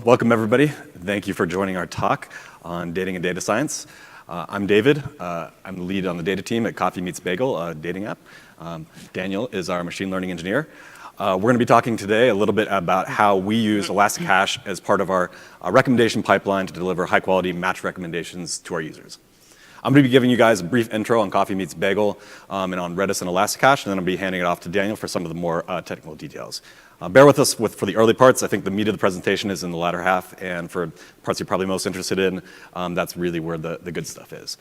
welcome everybody. Thank you for joining our talk on dating and data science. I'm David. I'm the lead on the data team at Coffee Meets Bagel, a dating app. Daniel is our machine learning engineer. We're going to be talking today a little bit about how we use Elasticache as part of our recommendation pipeline to deliver high-quality match recommendations to our users. I'm going to be giving you guys a brief intro on Coffee Meets Bagel and on Redis and Elasticache, and then I'll be handing it off to Daniel for some of the more technical details. Bear with us for the early parts. I think the meat of the presentation is in the latter half, and for parts you're probably most interested in, that's really where the good stuff is.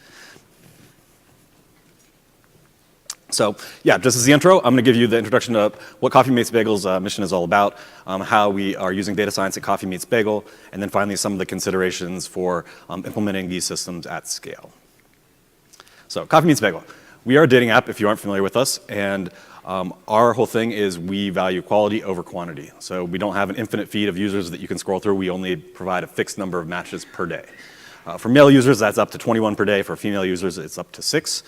So yeah, just as the intro, I'm going to give you the introduction to what Coffee Meets Bagel's mission is all about, how we are using data science at Coffee Meets Bagel, and then finally some of the considerations for implementing these systems at scale. So Coffee Meets Bagel. We are a dating app, if you aren't familiar with us, and our whole thing is we value quality over quantity. So we don't have an infinite feed of users that you can scroll through. We only provide a fixed number of matches per day. For male users, that's up to 21 per day. For female users, it's up to 6.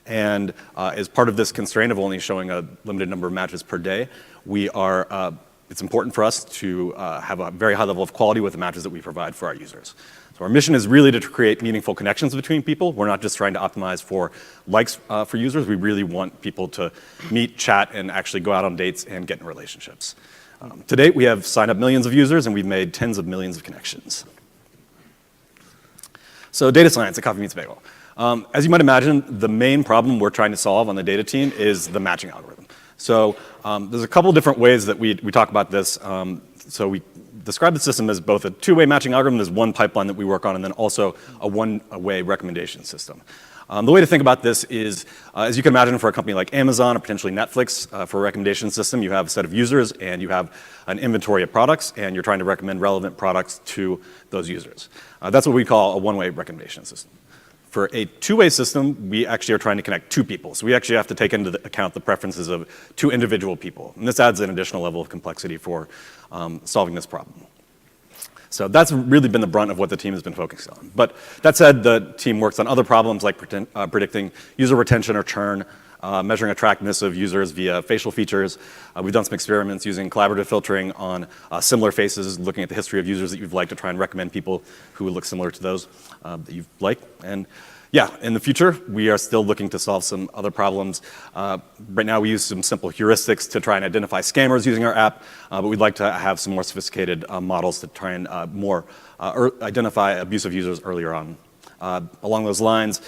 And as part of this constraint of only showing a limited number of matches per day, it's important for us to have a very high level of quality with the matches that we provide for our users. So our mission is really to create meaningful connections between people. We're not just trying to optimize for likes for users. We really want people to meet, chat, and actually go out on dates and get in relationships. To date, we have signed up millions of users, and we've made tens of millions of connections. So data science at Coffee Meets Bagel. As you might imagine, the main problem we're trying to solve on the data team is the matching algorithm. So there's a couple different ways that we talk about this. So we describe the system as both a two-way matching algorithm. There's one pipeline that we work on, and then also a one-way recommendation system. The way to think about this is, as you can imagine for a company like Amazon or potentially Netflix, for a recommendation system, you have a set of users and you have an inventory of products, and you're trying to recommend relevant products to those users. That's what we call a one-way recommendation system. For a two-way system, we actually are trying to connect two people. So we actually have to take into account the preferences of two individual people. And this adds an additional level of complexity for solving this problem. So that's really been the brunt of what the team has been focused on. But that said, the team works on other problems like predicting user retention or churn, measuring attractiveness of users via facial features. We've done some experiments using collaborative filtering on similar faces, looking at the history of users that you've liked to try and recommend people who look similar to those that you've liked. And yeah, in the future, we are still looking to solve some other problems. Right now, we use some simple heuristics to try and identify scammers using our app, but we'd like to have some more sophisticated models to try and identify abusive users earlier on. Along those lines,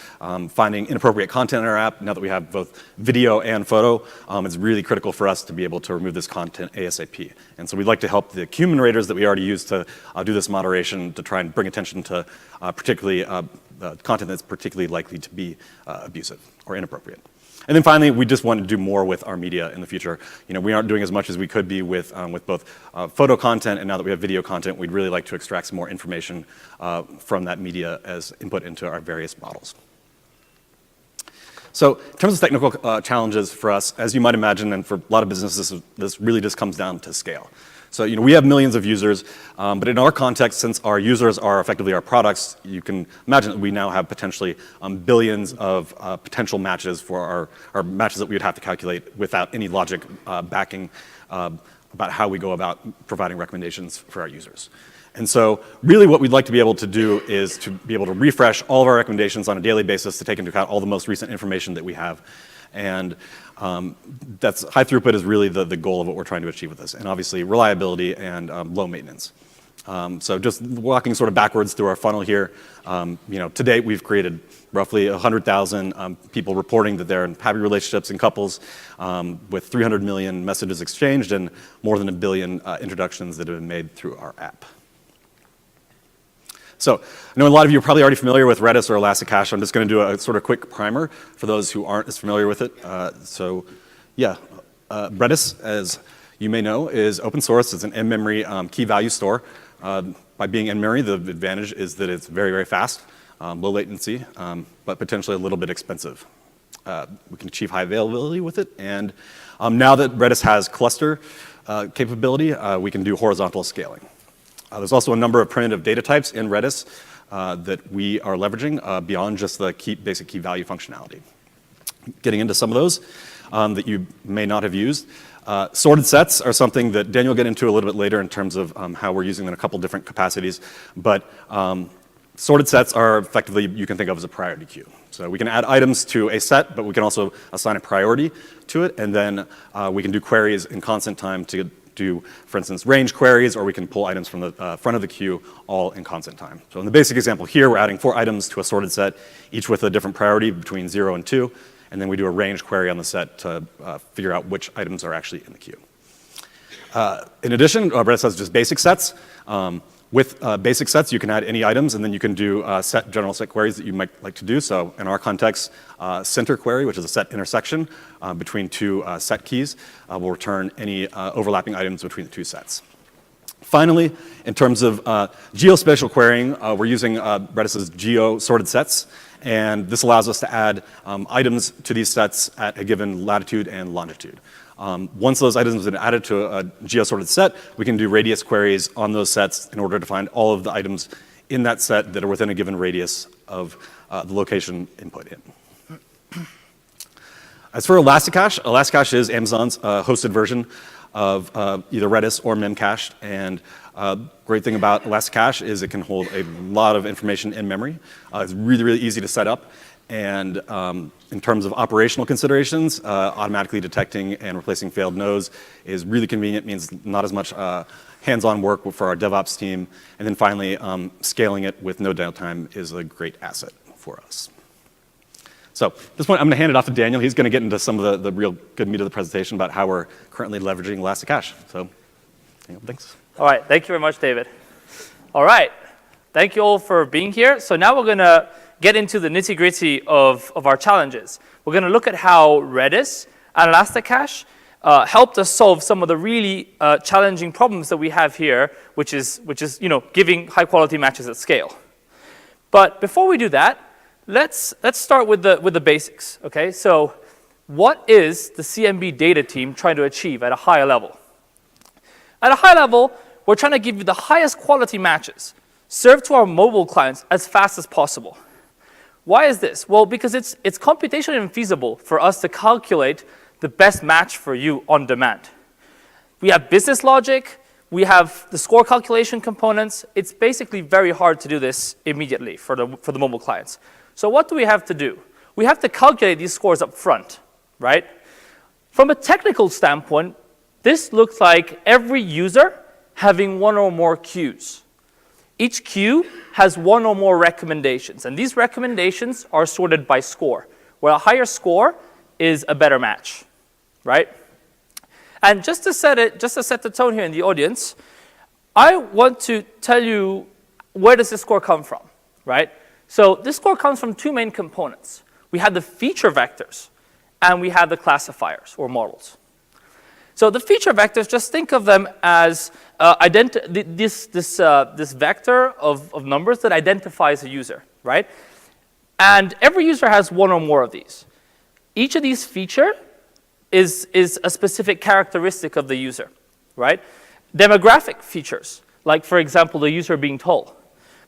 finding inappropriate content in our app, now that we have both video and photo, it's really critical for us to be able to remove this content ASAP. And so we'd like to help the human raters that we already use to do this moderation to try and bring attention to particularly content that's particularly likely to be abusive or inappropriate. And then finally, we just want to do more with our media in the future. You know, we aren't doing as much as we could be with both photo content, and now that we have video content, we'd really like to extract some more information from that media as input into our various models. So in terms of technical challenges for us, as you might imagine, and for a lot of businesses, this really just comes down to scale. So we have millions of users, but in our context, since our users are effectively our products, you can imagine that we now have potentially billions of potential matches for our matches that we would have to calculate without any logic backing about how we go about providing recommendations for our users. And so really what we'd like to be able to do is to be able to refresh all of our recommendations on a daily basis to take into account all the most recent information that we have. And that's high throughput is really the goal of what we're trying to achieve with this, and obviously reliability and low maintenance. So just walking sort of backwards through our funnel here, to date we've created roughly 100,000 people reporting that they're in happy relationships and couples, with 300 million messages exchanged and more than 1 billion introductions that have been made through our app. So I know a lot of you are probably already familiar with Redis or Elasticache. I'm just going to do a sort of quick primer for those who aren't as familiar with it. Redis, as you may know, is open source. It's an in-memory key value store. By being in-memory, the advantage is that it's very, very fast, low latency, but potentially a little bit expensive. We can achieve high availability with it. And now that Redis has cluster capability, we can do horizontal scaling. There's also a number of primitive data types in Redis that we are leveraging beyond just the basic key value functionality. Getting into some of those that you may not have used, Sorted sets are something that Daniel will get into a little bit later in terms of how we're using them in a couple different capacities. But sorted sets are effectively, you can think of as a priority queue. So we can add items to a set, but we can also assign a priority to it. And then we can do queries in constant time to do, for instance, range queries, or we can pull items from the front of the queue all in constant time. So in the basic example here, we're adding 4 items to a sorted set, each with a different priority between 0 and 2. And then we do a range query on the set to figure out which items are actually in the queue. In addition, Redis has just basic sets. With basic sets, you can add any items, and then you can do general set queries that you might like to do. So in our context, center query, which is a set intersection between 2 set keys, will return any overlapping items between the 2 sets. Finally, in terms of geospatial querying, we're using Redis's geo-sorted sets. And this allows us to add items to these sets at a given latitude and longitude. Once those items have been added to a geo-sorted set, we can do radius queries on those sets in order to find all of the items in that set that are within a given radius of the location input in. As for Elasticache, Elasticache is Amazon's hosted version of either Redis or Memcached. And great thing about Elasticache is it can hold a lot of information in memory. It's really, really easy to set up. And in terms of operational considerations, automatically detecting and replacing failed nodes is really convenient, means not as much hands-on work for our DevOps team. And then finally, scaling it with no downtime is a great asset for us. So at this point, I'm going to hand it off to Daniel. He's going to get into some of the real good meat of the presentation about how we're currently leveraging Elasticache. So Daniel, thanks. All right. Thank you very much, David. All right. Thank you all for being here. So now we're going to get into the nitty-gritty of our challenges. We're going to look at how Redis and Elasticache helped us solve some of the really challenging problems that we have here, which is giving high-quality matches at scale. But before we do that, let's start with the basics. Okay, so what is the CMB data team trying to achieve at a higher level? At a high level, we're trying to give you the highest quality matches served to our mobile clients as fast as possible. Why is this? Well, because it's computationally infeasible for us to calculate the best match for you on demand. We have business logic, we have the score calculation components. It's basically very hard to do this immediately for the mobile clients. So what do we have to do? We have to calculate these scores up front, right? From a technical standpoint, this looks like every user having 1 or more queues. Each queue has 1 or more recommendations, and these recommendations are sorted by score, where a higher score is a better match, right? And just to set the tone here in the audience, I want to tell you where does this score come from, right? So this score comes from 2 main components. We have the feature vectors, and we have the classifiers or models. So the feature vectors, just think of them as this vector of numbers that identifies a user, right? And every user has 1 or more of these. Each of these feature is a specific characteristic of the user, right? Demographic features, like, for example, the user being tall.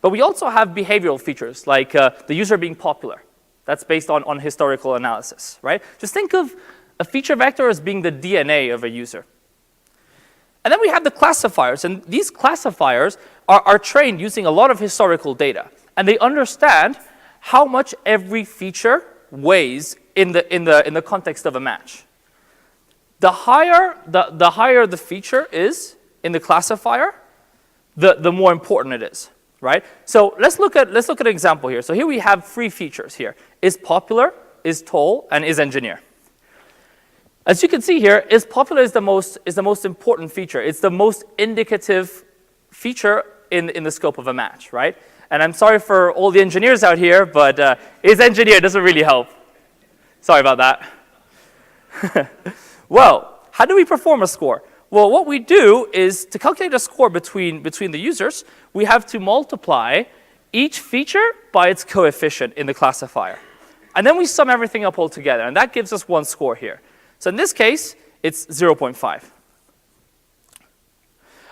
But we also have behavioral features, like the user being popular. That's based on historical analysis, right? Just think of a feature vector as being the DNA of a user. And then we have the classifiers, and these classifiers are trained using a lot of historical data, and they understand how much every feature weighs in the context of a match. The higher the feature is in the classifier, the more important it is, right? So let's look at an example here. So here we have 3 features here: is popular, is tall, and is engineer. As you can see here, is popular is the most important feature. It's the most indicative feature in the scope of a match, right? And I'm sorry for all the engineers out here, but is engineer doesn't really help. Sorry about that. Well, how do we perform a score? Well, what we do is to calculate a score between the users, we have to multiply each feature by its coefficient in the classifier. And then we sum everything up all together, and that gives us 1 score here. So in this case, it's 0.5.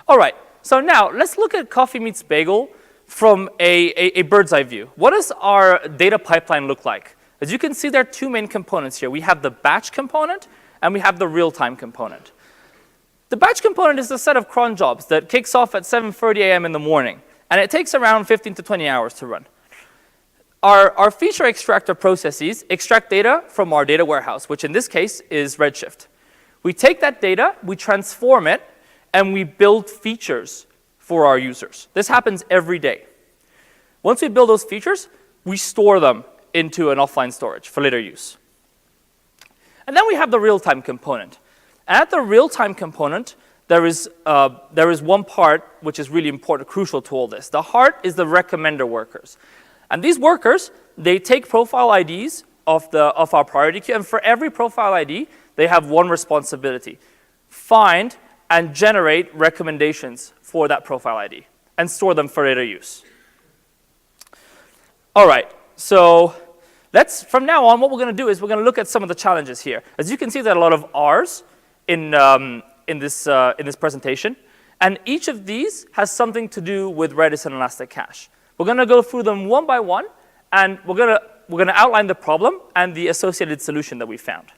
All right, so now let's look at Coffee Meets Bagel from a bird's eye view. What does our data pipeline look like? As you can see, there are 2 main components here. We have the batch component, and we have the real-time component. The batch component is a set of cron jobs that kicks off at 7:30 a.m. in the morning, and it takes around 15 to 20 hours to run. Our feature extractor processes extract data from our data warehouse, which in this case is Redshift. We take that data, we transform it, and we build features for our users. This happens every day. Once we build those features, we store them into an offline storage for later use. And then we have the real-time component. And at the real-time component, there is one part which is really important, crucial to all this. The heart is the recommender workers. And these workers, they take profile IDs of our priority queue, and for every profile ID, they have one responsibility: find and generate recommendations for that profile ID and store them for later use. All right, so from now on, what we're going to do is we're going to look at some of the challenges here. As you can see, there are a lot of R's in this presentation, and each of these has something to do with Redis and Elastic Cache. We're going to go through them one by one, and we're going to outline the problem and the associated solution that we found.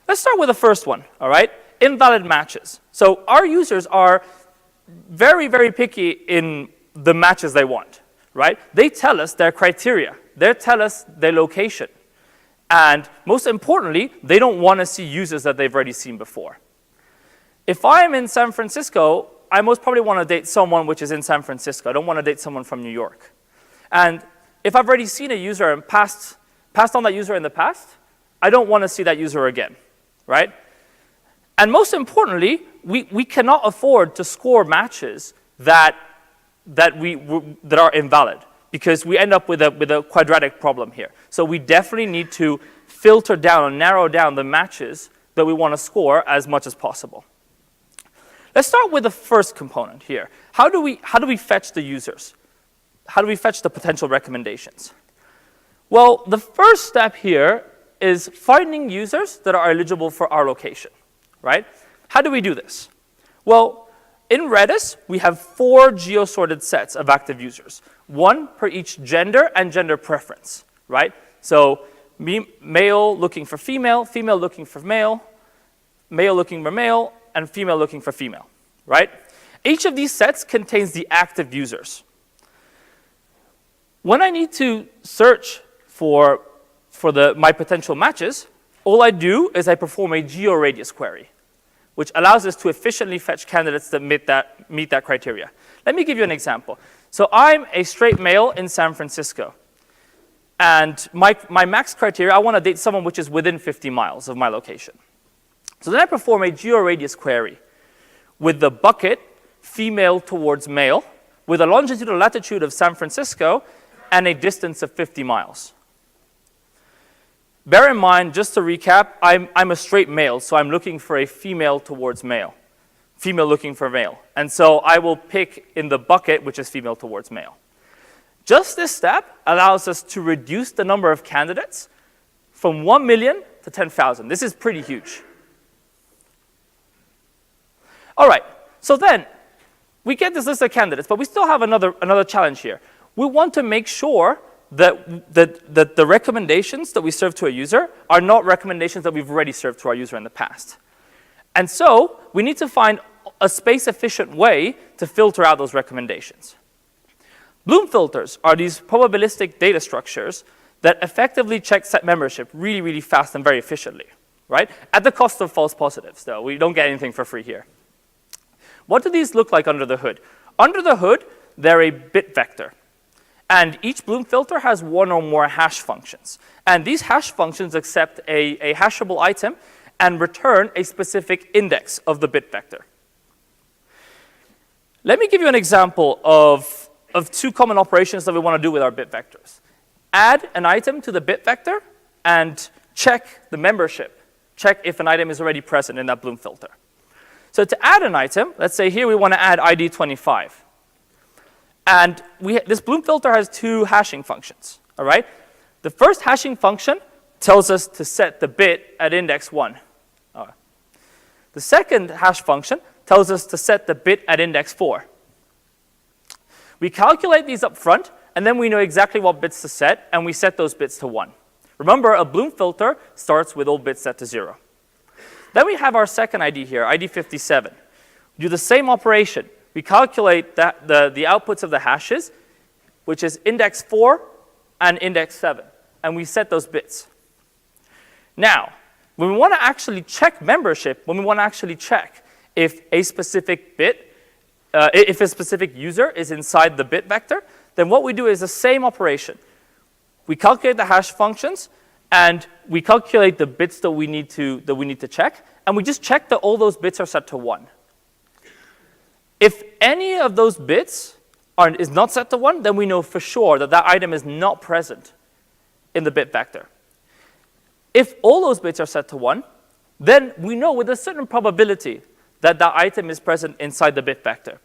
Let's start with the first one, all right? Invalid matches. So our users are very, very picky in the matches they want, right? They tell us their criteria. They tell us their location. And most importantly, they don't want to see users that they've already seen before. If I'm in San Francisco, I most probably want to date someone which is in San Francisco. I don't want to date someone from New York. And if I've already seen a user and passed on that user in the past, I don't want to see that user again, right? And most importantly, we cannot afford to score matches that are invalid, because we end up with a quadratic problem here. So we definitely need to filter down and narrow down the matches that we want to score as much as possible. Let's start with the first component here. How do we fetch the users? How do we fetch the potential recommendations? Well, the first step here is finding users that are eligible for our location, right? How do we do this? Well, in Redis, we have 4 geo-sorted sets of active users, 1 per each gender and gender preference, right? So male looking for female, female looking for male, male looking for male, and female looking for female, right? Each of these sets contains the active users. When I need to search for my potential matches, all I do is I perform a geo-radius query, which allows us to efficiently fetch candidates that meet that criteria. Let me give you an example. So I'm a straight male in San Francisco. And my max criteria, I want to date someone which is within 50 miles of my location. So then I perform a geo-radius query with the bucket female towards male, with a longitude and latitude of San Francisco and a distance of 50 miles. Bear in mind, just to recap, I'm a straight male, so I'm looking for a female towards male, female looking for male. And so I will pick in the bucket, which is female towards male. Just this step allows us to reduce the number of candidates from 1 million to 10,000. This is pretty huge. All right, so then we get this list of candidates, but we still have another challenge here. We want to make sure that the recommendations that we serve to a user are not recommendations that we've already served to our user in the past. And so we need to find a space-efficient way to filter out those recommendations. Bloom filters are these probabilistic data structures that effectively check set membership really, really fast and very efficiently, right? At the cost of false positives, though. We don't get anything for free here. What do these look like under the hood? Under the hood, they're a bit vector. And each Bloom filter has 1 or more hash functions. And these hash functions accept a hashable item and return a specific index of the bit vector. Let me give you an example of 2 common operations that we want to do with our bit vectors. Add an item to the bit vector and check the membership. Check if an item is already present in that Bloom filter. So to add an item, let's say here we want to add ID 25. And this Bloom filter has 2 hashing functions, all right? The first hashing function tells us to set the bit at index 1. The second hash function tells us to set the bit at index 4. We calculate these up front, and then we know exactly what bits to set, and we set those bits to 1. Remember, a Bloom filter starts with all bits set to 0. Then we have our second ID here, ID 57. We do the same operation. We calculate the outputs of the hashes, which is index 4 and index 7, and we set those bits. Now, when we want to actually check membership, when we want to actually check if a specific bit, if a specific user is inside the bit vector, then what we do is the same operation. We calculate the hash functions, and we calculate the bits that we need to check, and we just check that all those bits are set to 1. If any of those bits is not set to 1, then we know for sure that that item is not present in the bit vector. If all those bits are set to 1, then we know with a certain probability that that item is present inside the bit vector.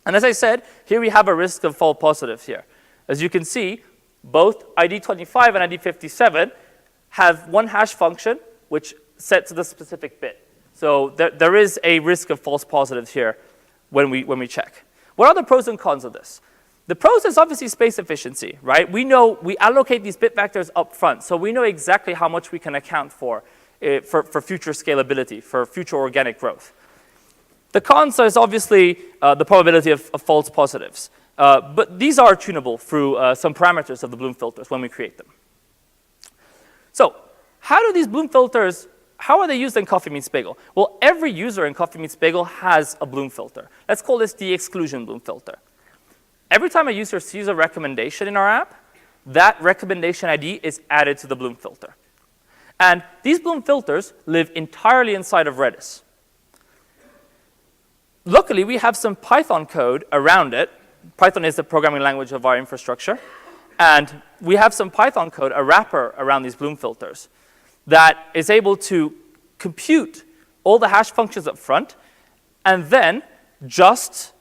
And as I said, here we have a risk of false positives here. As you can see, both ID 25 and ID 57 have one hash function which sets the specific bit. So there is a risk of false positives here when we check. What are the pros and cons of this? The pros is obviously space efficiency, right? We know we allocate these bit vectors up front, so we know exactly how much we can account for future scalability, for future organic growth. The cons is obviously the probability of false positives. But these are tunable through some parameters of the Bloom filters when we create them. So how do these Bloom filters, how are they used in Coffee Meets Bagel? Well, every user in Coffee Meets Bagel has a Bloom filter. Let's call this the exclusion Bloom filter. Every time a user sees a recommendation in our app, that recommendation ID is added to the Bloom filter. And these Bloom filters live entirely inside of Redis. Luckily, we have some Python code around it. Python is the programming language of our infrastructure. And we have some Python code, a wrapper around these Bloom filters that is able to compute all the hash functions up front and then just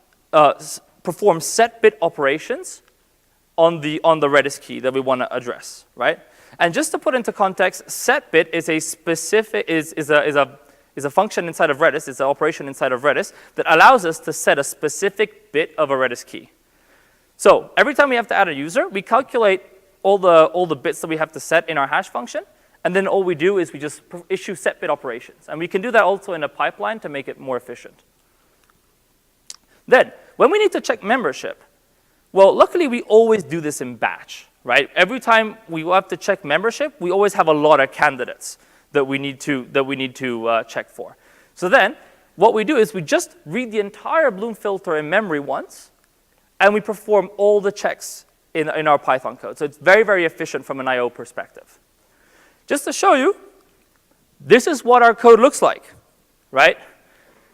perform set bit operations on the Redis key that we want to address, right? And just to put into context, set bit is a specific is a function inside of Redis, it's an operation inside of Redis that allows us to set a specific bit of a Redis key. So every time we have to add a user, we calculate all the bits that we have to set in our hash function, and then all we do is we just issue set bit operations. And we can do that also in a pipeline to make it more efficient. Then, when we need to check membership, well, luckily we always do this in batch, right? Every time we have to check membership, we always have a lot of candidates that we need to check for. So then, what we do is we just read the entire Bloom filter in memory once, and we perform all the checks in our Python code. So it's very, very efficient from an I/O perspective. Just to show you, this is what our code looks like, right?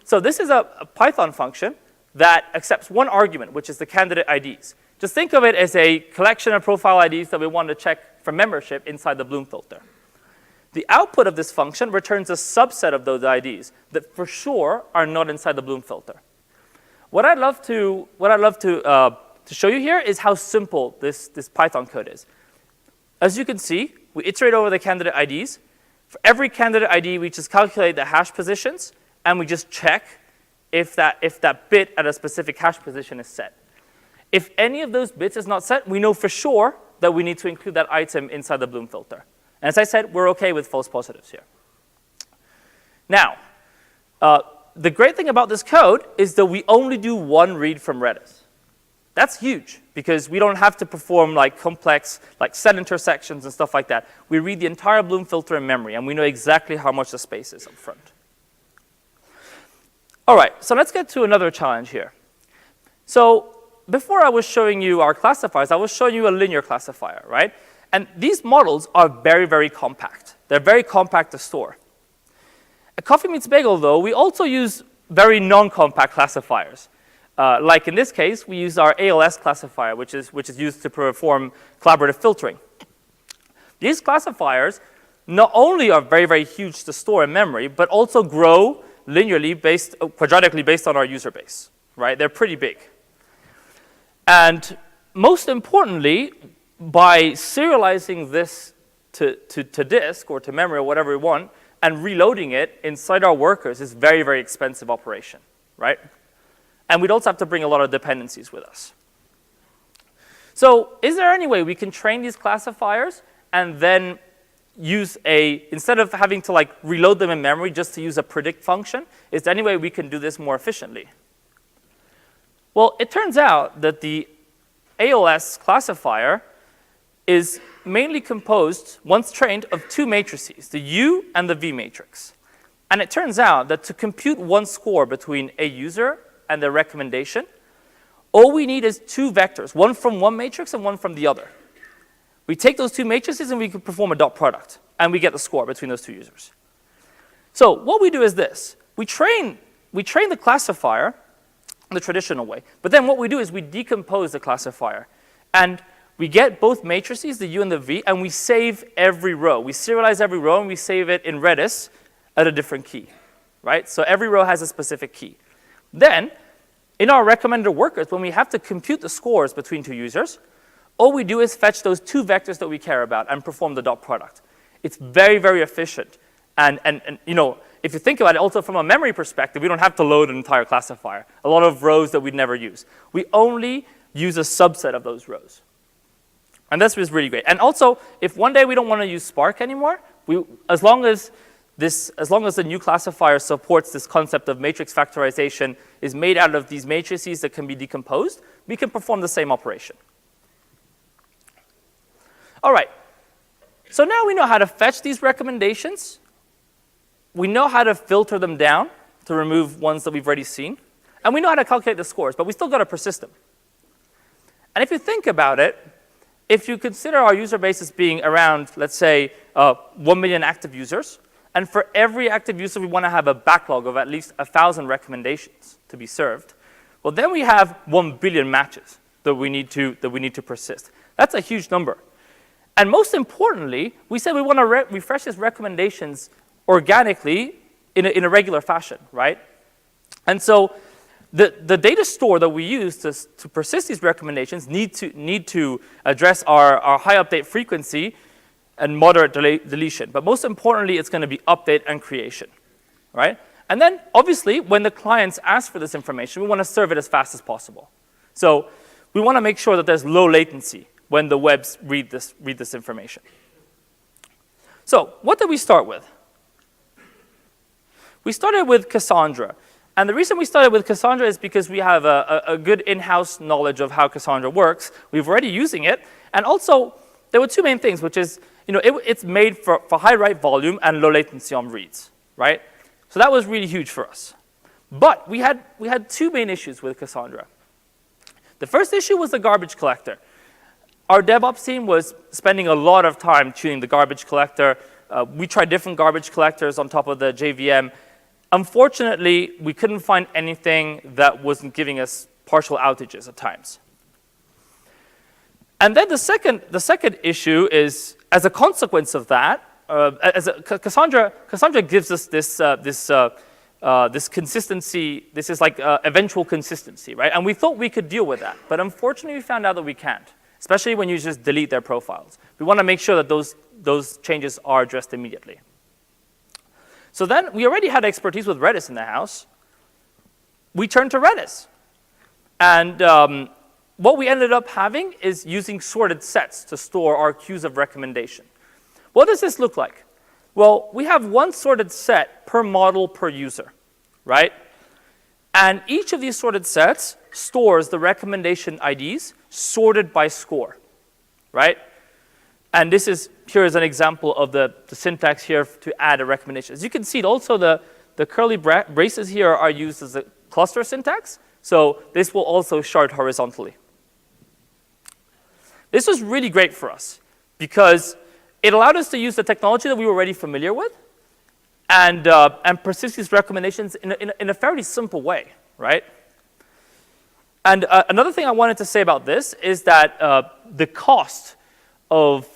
So this is a Python function that accepts one argument, which is the candidate IDs. Just think of it as a collection of profile IDs that we want to check for membership inside the Bloom filter. The output of this function returns a subset of those IDs that for sure are not inside the Bloom filter. What I'd love to show you here is how simple this Python code is. As you can see, we iterate over the candidate IDs. For every candidate ID, we just calculate the hash positions, and we just check if that bit at a specific hash position is set. If any of those bits is not set, we know for sure that we need to include that item inside the Bloom filter. And as I said, we're OK with false positives here. Now, the great thing about this code is that we only do one read from Redis. That's huge, because we don't have to perform complex set intersections and stuff like that. We read the entire Bloom filter in memory, and we know exactly how much the space is up front. All right, so let's get to another challenge here. So before I was showing you our classifiers, I was showing you a linear classifier, right? And these models are very, very compact. They're very compact to store. At Coffee Meets Bagel, though, we also use very non-compact classifiers. Like in this case, we use our ALS classifier, which is used to perform collaborative filtering. These classifiers not only are very, very huge to store in memory, but also grow linearly quadratically based on our user base, right? They're pretty big. And most importantly, by serializing this to disk or to memory or whatever we want, and reloading it inside our workers is very, very expensive operation, right? And we'd also have to bring a lot of dependencies with us. So is there any way we can train these classifiers and then instead of having to like reload them in memory just to use a predict function, is there any way we can do this more efficiently? Well, it turns out that the ALS classifier is mainly composed, once trained, of two matrices, the U and the V matrix. And it turns out that to compute one score between a user and their recommendation, all we need is two vectors, one from one matrix and one from the other. We take those two matrices and we can perform a dot product, and we get the score between those two users. So what we do is this. We train the classifier the traditional way, but then what we do is we decompose the classifier. And we get both matrices, the U and the V, and we save every row. We serialize every row, and we save it in REDIS at a different key, right? So every row has a specific key. Then, in our recommender workers, when we have to compute the scores between two users, all we do is fetch those two vectors that we care about and perform the dot product. It's very, very efficient. And you know, if you think about it, also from a memory perspective, we don't have to load an entire classifier. A lot of rows that we'd never use. We only use a subset of those rows. And this was really great. And also, if one day we don't want to use Spark anymore, as long as the new classifier supports this concept of matrix factorization, is made out of these matrices that can be decomposed, we can perform the same operation. All right. So now we know how to fetch these recommendations. We know how to filter them down to remove ones that we've already seen. And we know how to calculate the scores, but we still got to persist them. And if you think about it, if you consider our user base as being around, let's say, 1 million active users, and for every active user we want to have a backlog of at least 1,000 recommendations to be served, well, then we have 1 billion matches that we need to persist. That's a huge number. And most importantly, we said we want to refresh these recommendations organically in a regular fashion, right? And so the data store that we use to persist these recommendations need to address our high update frequency and moderate deletion. But most importantly, it's going to be update and creation, right? And then, obviously, when the clients ask for this information, we want to serve it as fast as possible. So we want to make sure that there's low latency when the webs read this information. So what did we start with? We started with Cassandra. And the reason we started with Cassandra is because we have a good in-house knowledge of how Cassandra works. We've already using it. And also, there were two main things, which is, you know, it's made for high write volume and low latency on reads, right? So that was really huge for us. But we had two main issues with Cassandra. The first issue was the garbage collector. Our DevOps team was spending a lot of time tuning the garbage collector. We tried different garbage collectors on top of the JVM. Unfortunately, we couldn't find anything that wasn't giving us partial outages at times. And then the second issue is, as a consequence of that, Cassandra gives us this consistency. This is like eventual consistency, right? And we thought we could deal with that, but unfortunately, we found out that we can't, especially when you just delete their profiles. We want to make sure that those changes are addressed immediately. So then we already had expertise with Redis in the house. We turned to Redis. And what we ended up having is using sorted sets to store our queues of recommendation. What does this look like? Well, we have one sorted set per model per user, right? And each of these sorted sets stores the recommendation IDs sorted by score, right? And here is an example of the syntax here to add a recommendation. As you can see, also the curly braces here are used as a cluster syntax. So this will also shard horizontally. This was really great for us because it allowed us to use the technology that we were already familiar with and persist these recommendations in a fairly simple way, right? And another thing I wanted to say about this is that the cost of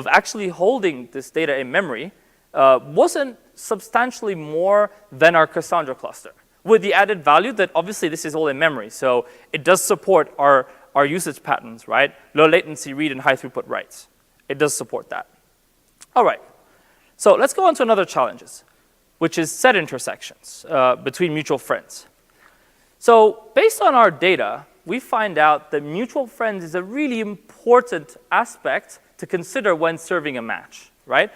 actually holding this data in memory wasn't substantially more than our Cassandra cluster, with the added value that obviously this is all in memory. So it does support our usage patterns, right? Low latency read and high throughput writes. It does support that. All right. So let's go on to another challenges, which is set intersections between mutual friends. So based on our data, we find out that mutual friends is a really important aspect to consider when serving a match. right?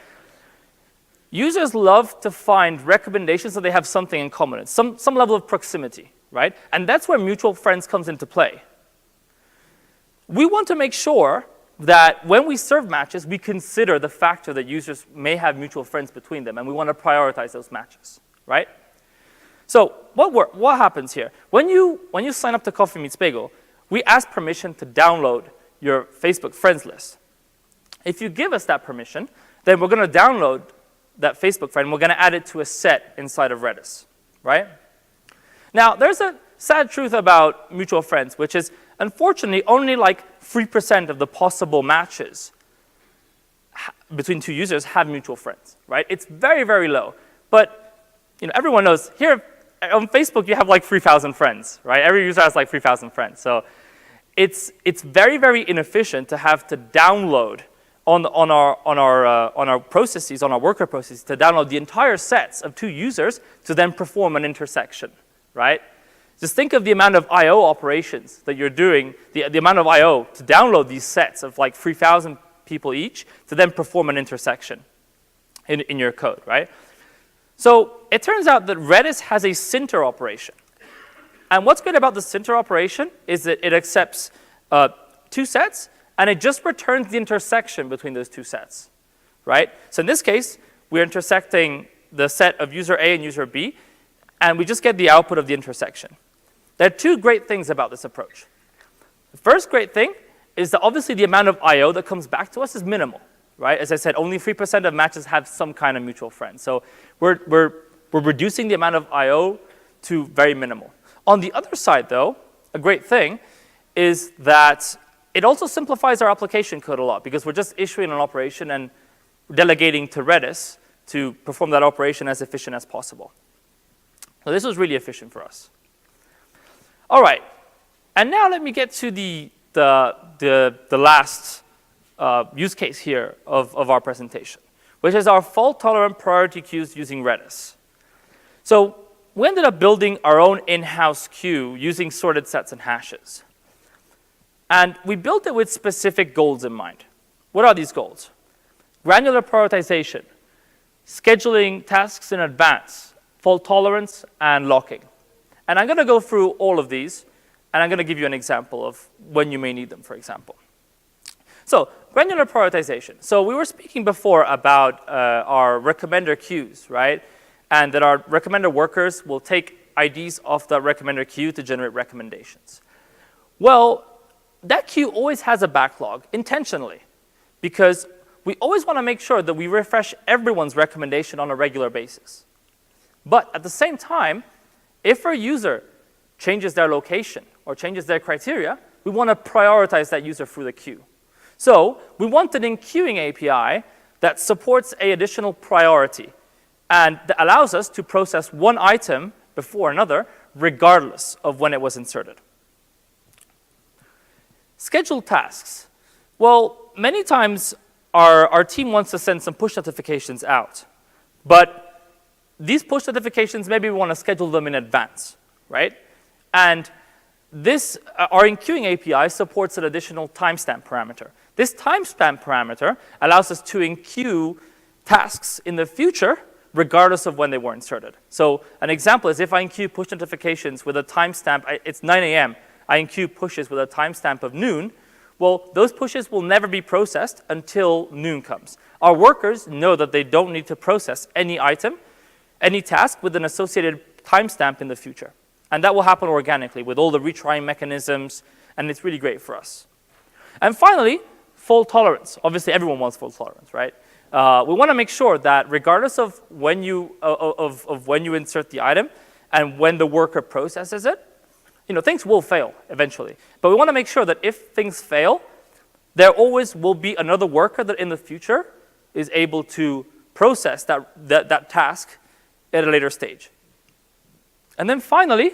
Users love to find recommendations so they have something in common, some level of proximity, right? And that's where mutual friends comes into play. We want to make sure that when we serve matches, we consider the factor that users may have mutual friends between them, and we want to prioritize those matches, right? So what happens here? When you sign up to Coffee Meets Bagel, we ask permission to download your Facebook friends list. If you give us that permission, then we're going to download that Facebook friend, and we're going to add it to a set inside of Redis, right? Now, there's a sad truth about mutual friends, which is, unfortunately, only like 3% of the possible matches between two users have mutual friends, right? It's very, very low. But everyone knows, here on Facebook, you have like 3,000 friends, right? Every user has like 3,000 friends. So it's very, very inefficient to have to download on our processes, on our worker processes, to download the entire sets of two users to then perform an intersection, right? Just think of the amount of I/O operations that you're doing, the amount of I/O to download these sets of like 3,000 people each to then perform an intersection in your code, right? So it turns out that Redis has a sinter operation. And what's good about the sinter operation is that it accepts two sets, and it just returns the intersection between those two sets, right? So in this case, we're intersecting the set of user A and user B, and we just get the output of the intersection. There are two great things about this approach. The first great thing is that obviously the amount of I/O that comes back to us is minimal, right? As I said, only 3% of matches have some kind of mutual friend. So we're reducing the amount of I/O to very minimal. On the other side, though, a great thing is that it also simplifies our application code a lot, because we're just issuing an operation and delegating to Redis to perform that operation as efficient as possible. So this was really efficient for us. All right, and now let me get to the last use case here of our presentation, which is our fault-tolerant priority queues using Redis. So we ended up building our own in-house queue using sorted sets and hashes. And we built it with specific goals in mind. What are these goals? Granular prioritization, scheduling tasks in advance, fault tolerance, and locking. And I'm going to go through all of these, and I'm going to give you an example of when you may need them, for example. So granular prioritization. So we were speaking before about our recommender queues, right? And that our recommender workers will take IDs off the recommender queue to generate recommendations. Well, that queue always has a backlog intentionally, because we always want to make sure that we refresh everyone's recommendation on a regular basis. But at the same time, if a user changes their location or changes their criteria, we want to prioritize that user through the queue. So we wanted an queuing API that supports an additional priority and that allows us to process one item before another, regardless of when it was inserted. Scheduled tasks. Well, many times our team wants to send some push notifications out. But these push notifications, maybe we want to schedule them in advance, right? And this, our enqueuing API supports an additional timestamp parameter. This timestamp parameter allows us to enqueue tasks in the future, regardless of when they were inserted. So an example is if I enqueue push notifications with a timestamp, it's 9 a.m., I enqueue pushes with a timestamp of noon, well, those pushes will never be processed until noon comes. Our workers know that they don't need to process any item, any task with an associated timestamp in the future. And that will happen organically with all the retrying mechanisms, and it's really great for us. And finally, fault tolerance. Obviously, everyone wants fault tolerance, right? We want to make sure that regardless of when you insert the item and when the worker processes it, things will fail eventually. But we want to make sure that if things fail, there always will be another worker that in the future is able to process that task at a later stage. And then finally,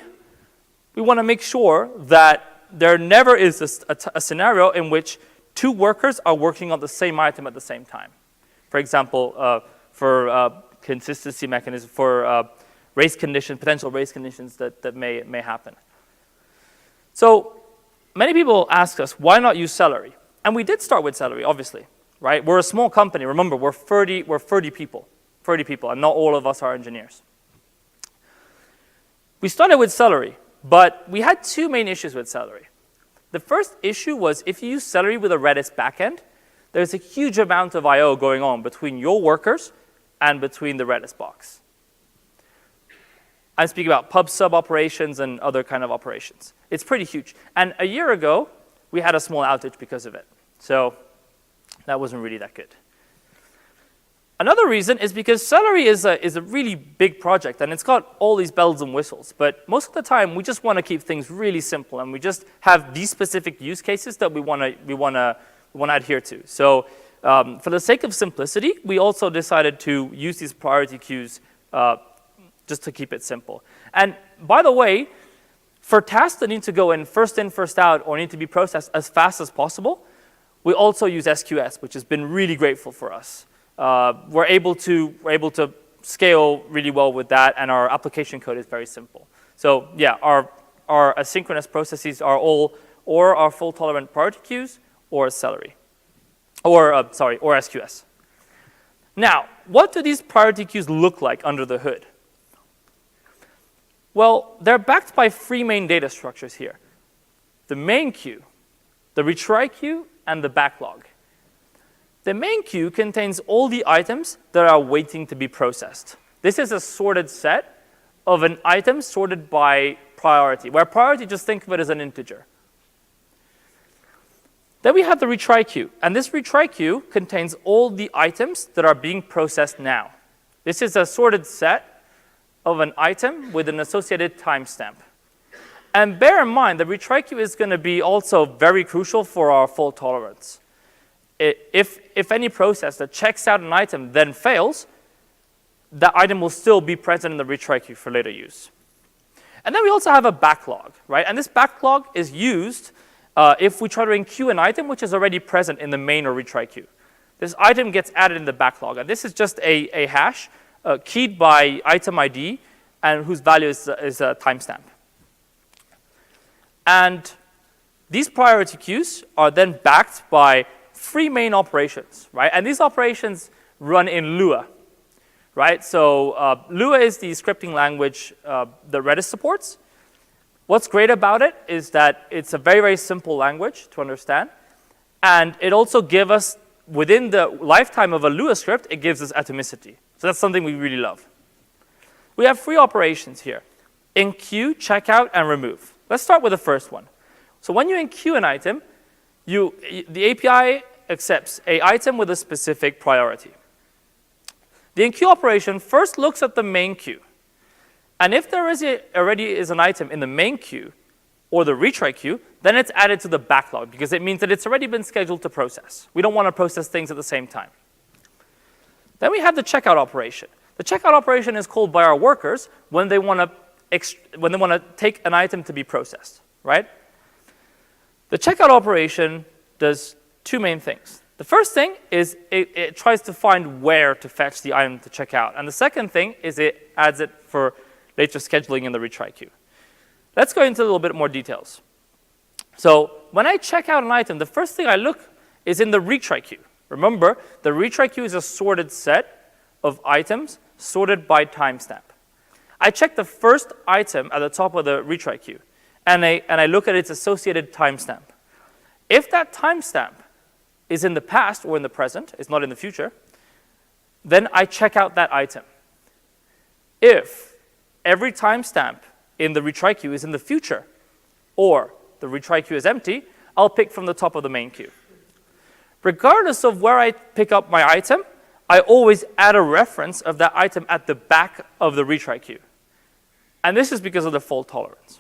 we want to make sure that there never is a scenario in which two workers are working on the same item at the same time. For example, for consistency mechanism, for race conditions, potential race conditions that may happen. So many people ask us, why not use Celery? And we did start with Celery, obviously, right? We're a small company. Remember, we're 30 people, and not all of us are engineers. We started with Celery, but we had two main issues with Celery. The first issue was if you use Celery with a Redis backend, there's a huge amount of I/O going on between your workers and between the Redis box. I'm speaking about pub sub operations and other kind of operations. It's pretty huge. And a year ago, we had a small outage because of it. So that wasn't really that good. Another reason is because Celery is a really big project, and it's got all these bells and whistles. But most of the time, we just want to keep things really simple, and we just have these specific use cases that we want to adhere to. So for the sake of simplicity, we also decided to use these priority queues just to keep it simple. And by the way, for tasks that need to go in, first out, or need to be processed as fast as possible, we also use SQS, which has been really grateful for us. We're able to scale really well with that, and our application code is very simple. So yeah, our asynchronous processes are all or our fault-tolerant priority queues or Celery, or SQS. Now, what do these priority queues look like under the hood? Well, they're backed by three main data structures here: the main queue, the retry queue, and the backlog. The main queue contains all the items that are waiting to be processed. This is a sorted set of an item sorted by priority, where priority, just think of it as an integer. Then we have the retry queue, and this retry queue contains all the items that are being processed now. This is a sorted set of an item with an associated timestamp. And bear in mind, the retry queue is going to be also very crucial for our fault tolerance. If any process that checks out an item then fails, that item will still be present in the retry queue for later use. And then we also have a backlog, right? And this backlog is used if we try to enqueue an item which is already present in the main or retry queue. This item gets added in the backlog, and this is just a hash keyed by item ID and whose value is a timestamp. And these priority queues are then backed by three main operations, right? And these operations run in Lua, right? So Lua is the scripting language that Redis supports. What's great about it is that it's a very, very simple language to understand. And it also gives us, within the lifetime of a Lua script, it gives us atomicity. So that's something we really love. We have three operations here: enqueue, checkout, and remove. Let's start with the first one. So when you enqueue an item, the API accepts an item with a specific priority. The enqueue operation first looks at the main queue. And if there already is an item in the main queue or the retry queue, then it's added to the backlog, because it means that it's already been scheduled to process. We don't want to process things at the same time. Then we have the checkout operation. The checkout operation is called by our workers when they want to take an item to be processed, right? The checkout operation does two main things. The first thing is it tries to find where to fetch the item to check out. And the second thing is it adds it for later scheduling in the retry queue. Let's go into a little bit more details. So when I check out an item, the first thing I look is in the retry queue. Remember, the retry queue is a sorted set of items sorted by timestamp. I check the first item at the top of the retry queue, and I look at its associated timestamp. If that timestamp is in the past or in the present, it's not in the future, then I check out that item. If every timestamp in the retry queue is in the future, or the retry queue is empty, I'll pick from the top of the main queue. Regardless of where I pick up my item, I always add a reference of that item at the back of the retry queue. And this is because of the fault tolerance.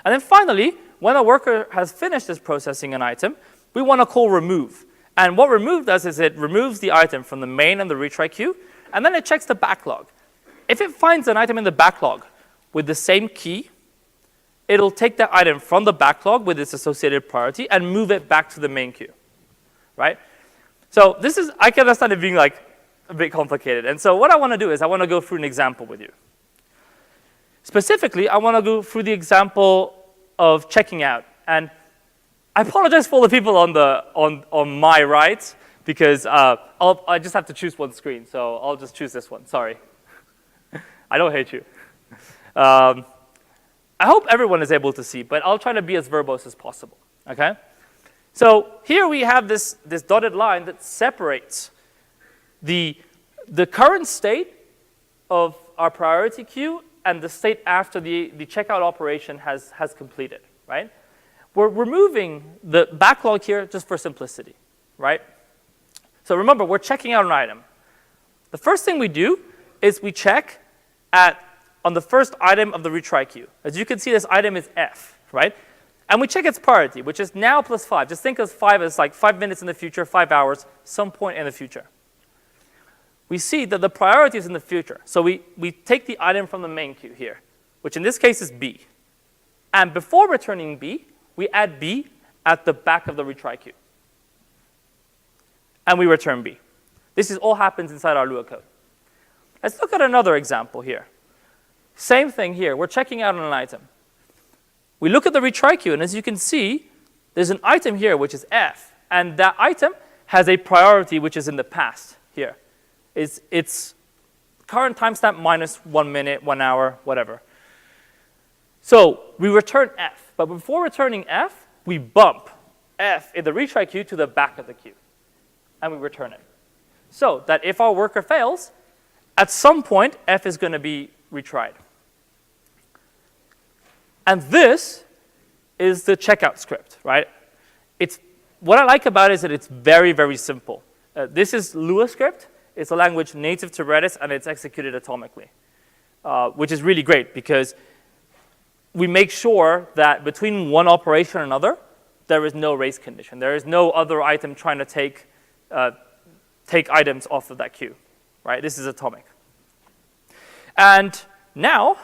And then finally, when a worker has finished this processing an item, we want to call remove. And what remove does is it removes the item from the main and the retry queue, and then it checks the backlog. If it finds an item in the backlog with the same key, it'll take that item from the backlog with its associated priority and move it back to the main queue, right? So this is, I can understand it being like a bit complicated. And so what I want to do is I want to go through an example with you. Specifically, I want to go through the example of checking out. And I apologize for all the people on my right. because I just have to choose one screen. So I'll just choose this one. Sorry. I don't hate you. I hope everyone is able to see, but I'll try to be as verbose as possible. Okay? So here we have this dotted line that separates the current state of our priority queue and the state after the checkout operation has completed, right? We're removing the backlog here just for simplicity, right? So remember, we're checking out an item. The first thing we do is we check on the first item of the retry queue. As you can see, this item is F, right? And we check its priority, which is now plus 5. Just think of 5 as like 5 minutes in the future, 5 hours, some point in the future. We see that the priority is in the future. So we take the item from the main queue here, which in this case is B. And before returning B, we add B at the back of the retry queue. And we return B. This all happens inside our Lua code. Let's look at another example here. Same thing here. We're checking out on an item. We look at the retry queue, and as you can see, there's an item here which is F. And that item has a priority which is in the past here. It's current timestamp minus 1 minute, 1 hour, whatever. So we return F. But before returning F, we bump F in the retry queue to the back of the queue. And we return it. So that if our worker fails, at some point, F is going to be retried. And this is the checkout script, right? What I like about it is that it's very, very simple. This is Lua script. It's a language native to Redis, and it's executed atomically, which is really great because we make sure that between one operation and another, there is no race condition. There is no other item trying to take items off of that queue, right? This is atomic. And now,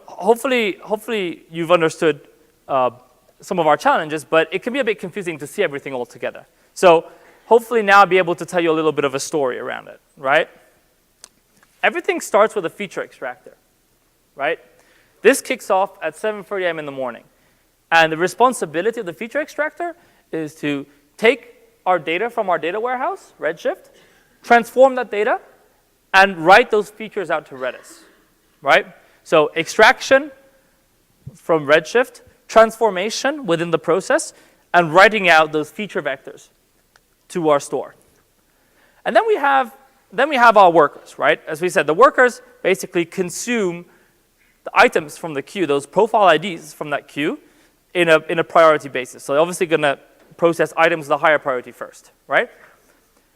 hopefully you've understood some of our challenges, but it can be a bit confusing to see everything all together. So hopefully now I'll be able to tell you a little bit of a story around it, right? Everything starts with a feature extractor, right? This kicks off at 7:30 a.m. in the morning. And the responsibility of the feature extractor is to take our data from our data warehouse, Redshift, transform that data, and write those features out to Redis, right? So extraction from Redshift, transformation within the process, and writing out those feature vectors to our store. And then we have our workers, right? As we said, the workers basically consume the items from the queue, those profile IDs from that queue, in a priority basis. So they're obviously going to process items with a higher priority first, right?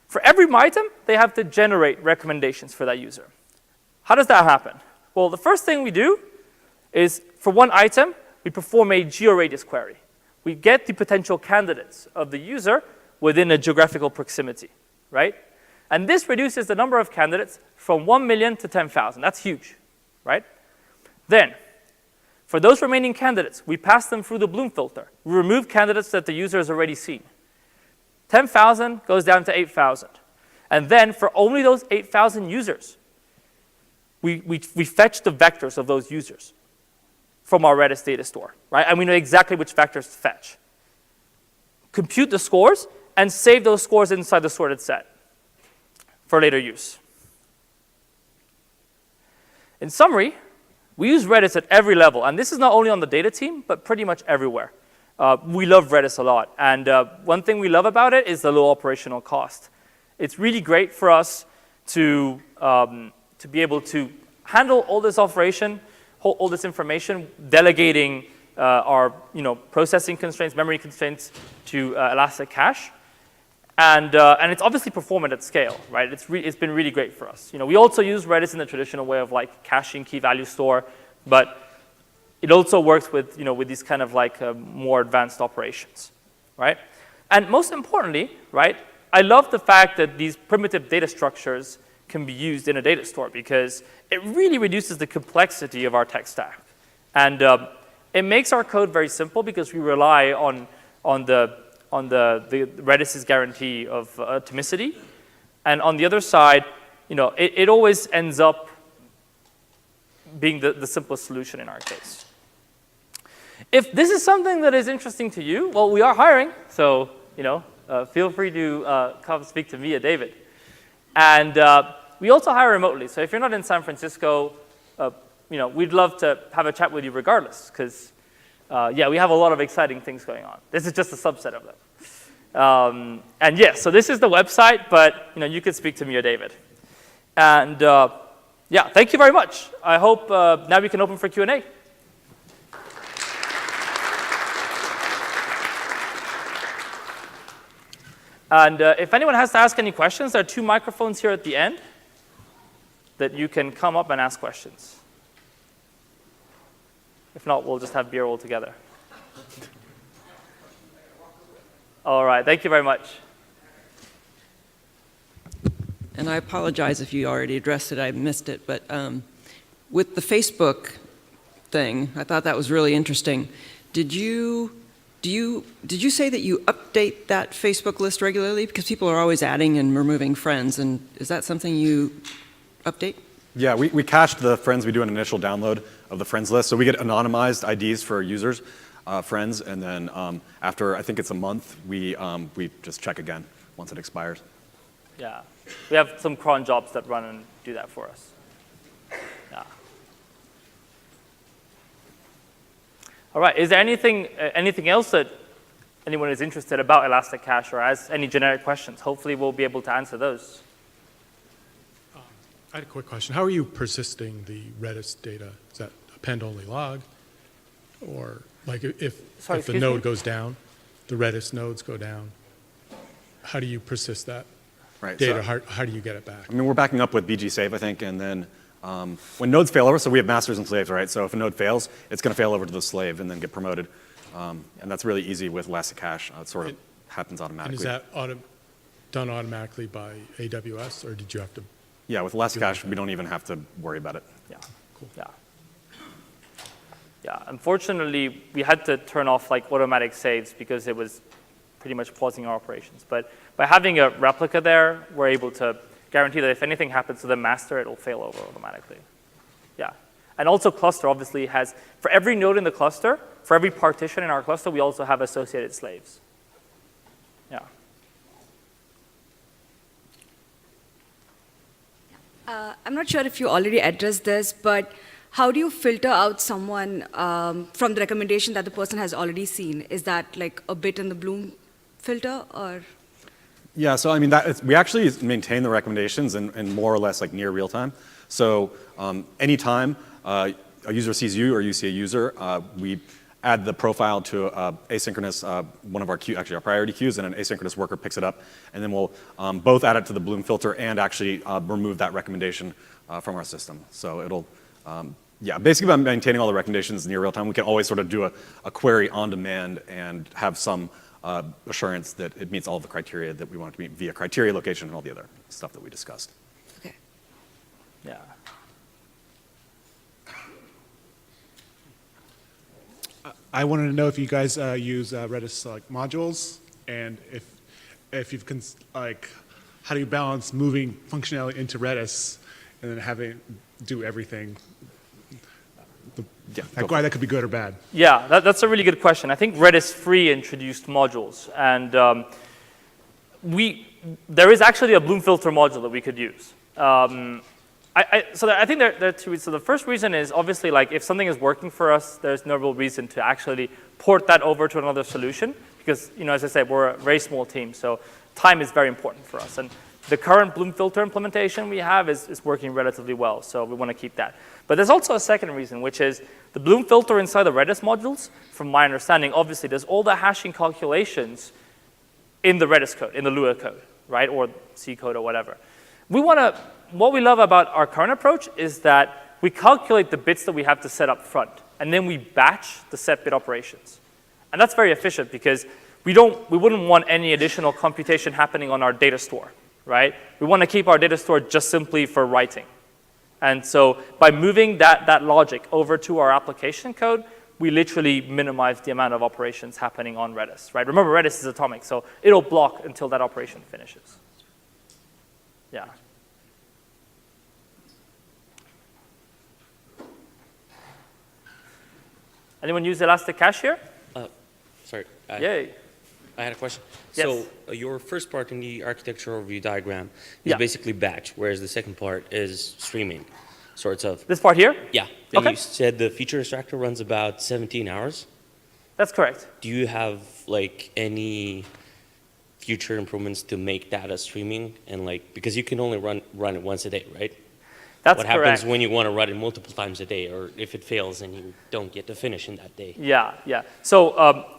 For every item, they have to generate recommendations for that user. How does that happen? Well, the first thing we do is, for one item, we perform a georadius query. We get the potential candidates of the user within a geographical proximity, right? And this reduces the number of candidates from 1 million to 10,000. That's huge, right? Then, for those remaining candidates, we pass them through the Bloom filter. We remove candidates that the user has already seen. 10,000 goes down to 8,000. And then, for only those 8,000 users, we fetch the vectors of those users from our Redis data store, right? And we know exactly which vectors to fetch. Compute the scores, and save those scores inside the sorted set for later use. In summary, we use Redis at every level, and this is not only on the data team, but pretty much everywhere. We love Redis a lot, and one thing we love about it is the low operational cost. It's really great for us to be able to handle all this operation, all this information, delegating our processing constraints, memory constraints to Elastic Cache. And it's obviously performant at scale, right? It's been really great for us. We also use Redis in the traditional way of like caching key value store, but it also works with with these kind of like more advanced operations, right? And most importantly, right? I love the fact that these primitive data structures can be used in a data store because it really reduces the complexity of our tech stack, and it makes our code very simple because we rely on the Redis's guarantee of atomicity. And on the other side, it always ends up being the simplest solution in our case. If this is something that is interesting to you, well, we are hiring. So, feel free to come speak to me or David. And we also hire remotely. So if you're not in San Francisco, we'd love to have a chat with you regardless, because yeah, we have a lot of exciting things going on. This is just a subset of them. And yeah, so this is the website, but you could speak to me or David. And yeah, thank you very much. I hope now we can open for Q&A. And if anyone has to ask any questions, there are 2 microphones here at the end that you can come up and ask questions. If not, we'll just have beer all together. All right, thank you very much. And I apologize if you already addressed it, I missed it, but with the Facebook thing, I thought that was really interesting. Did you say that you update that Facebook list regularly? Because people are always adding and removing friends, and is that something you update? Yeah, we cached the friends. We do an initial download of the friends list. So we get anonymized IDs for users, friends, and then after, I think it's a month, we just check again once it expires. Yeah, we have some cron jobs that run and do that for us. Yeah. All right, is there anything else that anyone is interested about Elasticache or has any generic questions? Hopefully we'll be able to answer those. I had a quick question. How are you persisting the Redis data? Is that append-only log? Or like if the node goes down, the Redis nodes go down, how do you persist that data? So, how do you get it back? I mean, we're backing up with BG save, I think, and then when nodes fail over, so we have masters and slaves, right? So if a node fails, it's going to fail over to the slave and then get promoted. And that's really easy with Elasticache. It sort of happens automatically. And is that done automatically by AWS, or did you have to? Yeah, with Elasticache, we don't even have to worry about it. Yeah, cool. Yeah. Yeah, unfortunately, we had to turn off automatic saves because it was pretty much pausing our operations. But by having a replica there, we're able to guarantee that if anything happens to the master, it'll fail over automatically. Yeah. And also cluster obviously has, for every node in the cluster, for every partition in our cluster, we also have associated slaves. Yeah. I'm not sure if you already addressed this, but how do you filter out someone from the recommendation that the person has already seen? Is that like a bit in the Bloom filter, or? Yeah, so I mean, we actually maintain the recommendations in more or less near real time. So anytime a user sees you or you see a user, we add the profile to asynchronous, one of our our priority queues, and an asynchronous worker picks it up. And then we'll both add it to the Bloom filter and actually remove that recommendation from our system. So it'll, yeah, basically by maintaining all the recommendations near real time, we can always sort of do a query on demand and have some assurance that it meets all the criteria that we want it to meet via criteria location and all the other stuff that we discussed. Okay. Yeah. I wanted to know if you guys use Redis modules, and if you've how do you balance moving functionality into Redis and then having do everything? Yeah, that could be good or bad. Yeah, that's a really good question. I think Redis free introduced modules, and there is actually a Bloom filter module that we could use. So I think there are two reasons. So the first reason is obviously if something is working for us, there's no real reason to actually port that over to another solution because, as I said, we're a very small team, so time is very important for us. And the current Bloom filter implementation we have is working relatively well, so we want to keep that. But there's also a second reason, which is the Bloom filter inside the Redis modules, from my understanding, obviously does all the hashing calculations in the Redis code, in the Lua code, right, or C code or whatever. What we love about our current approach is that we calculate the bits that we have to set up front, and then we batch the set bit operations. And that's very efficient because we wouldn't want any additional computation happening on our data store, right? We want to keep our data store just simply for writing. And so by moving that logic over to our application code, we literally minimize the amount of operations happening on Redis, right? Remember, Redis is atomic, so it'll block until that operation finishes. Yeah. Anyone use Elasticache here? Sorry. Yay. I had a question. Yes. So your first part in the architecture overview diagram is Yeah. basically batch, whereas the second part is streaming, sorts of. This part here? Yeah. Then Okay. you said the feature extractor runs about 17 hours. That's correct. Do you have like any future improvements to make data streaming and like, because you can only run it once a day, right? That's What correct. happens when you want to run it multiple times a day, or if it fails and you don't get to finish in that day? Yeah, yeah. So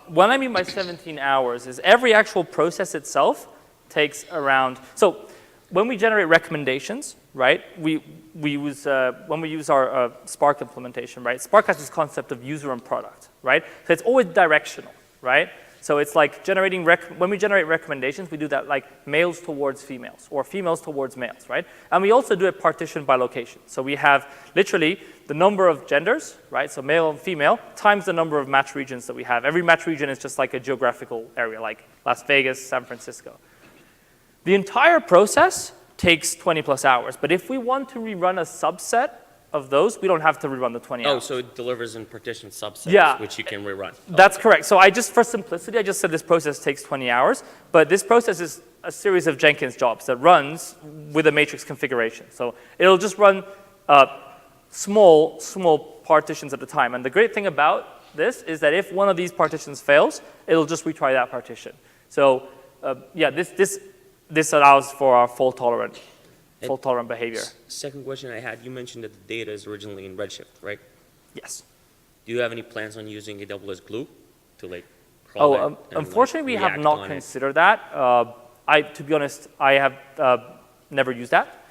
what I mean by 17 hours is every actual process itself takes around, so when we generate recommendations, right, we use, when we use our Spark implementation, right, Spark has this concept of user and product, right? So it's always directional, right? So it's like generating, when we generate recommendations, we do that like males towards females or females towards males, right? And we also do it partitioned by location. So we have literally the number of genders, right? So male and female times the number of match regions that we have. Every match region is just like a geographical area, like Las Vegas, San Francisco. The entire process takes 20 plus hours. But if we want to rerun a subset of those, we don't have to rerun the 20 hours. Oh, so it delivers in partition subsets, Yeah. which you can rerun. That's correct. So I just, for simplicity, I just said this process takes 20 hours, but this process is a series of Jenkins jobs that runs with a matrix configuration. So it'll just run small partitions at a time. And the great thing about this is that if one of these partitions fails, it'll just retry that partition. So yeah, this allows for our fault-tolerant behavior. Second question I had, you mentioned that the data is originally in Redshift, right? Yes. Do you have any plans on using AWS Glue to like crawl that and, Unfortunately, like, we have react not on it? considered that. To be honest, I have never used that.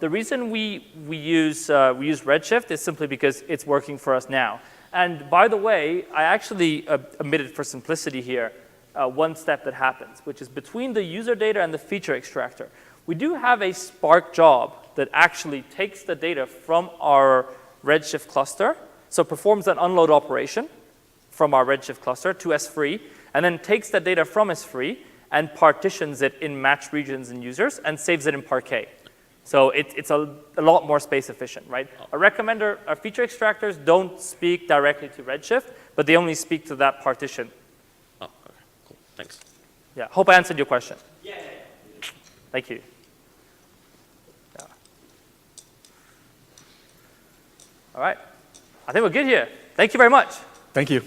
The reason we use Redshift is simply because it's working for us now. And by the way, I actually omitted for simplicity here one step that happens, which is between the user data and the feature extractor. We do have a Spark job that actually takes the data from our Redshift cluster, so performs an unload operation from our Redshift cluster to S3, and then takes the data from S3 and partitions it in match regions and users and saves it in Parquet. So it's a lot more space efficient, right? Our feature extractors don't speak directly to Redshift, but they only speak to that partition. Oh, okay, cool, thanks. Yeah, hope I answered your question. Yeah. Thank you. Yeah. All right, I think we're good here. Thank you very much. Thank you.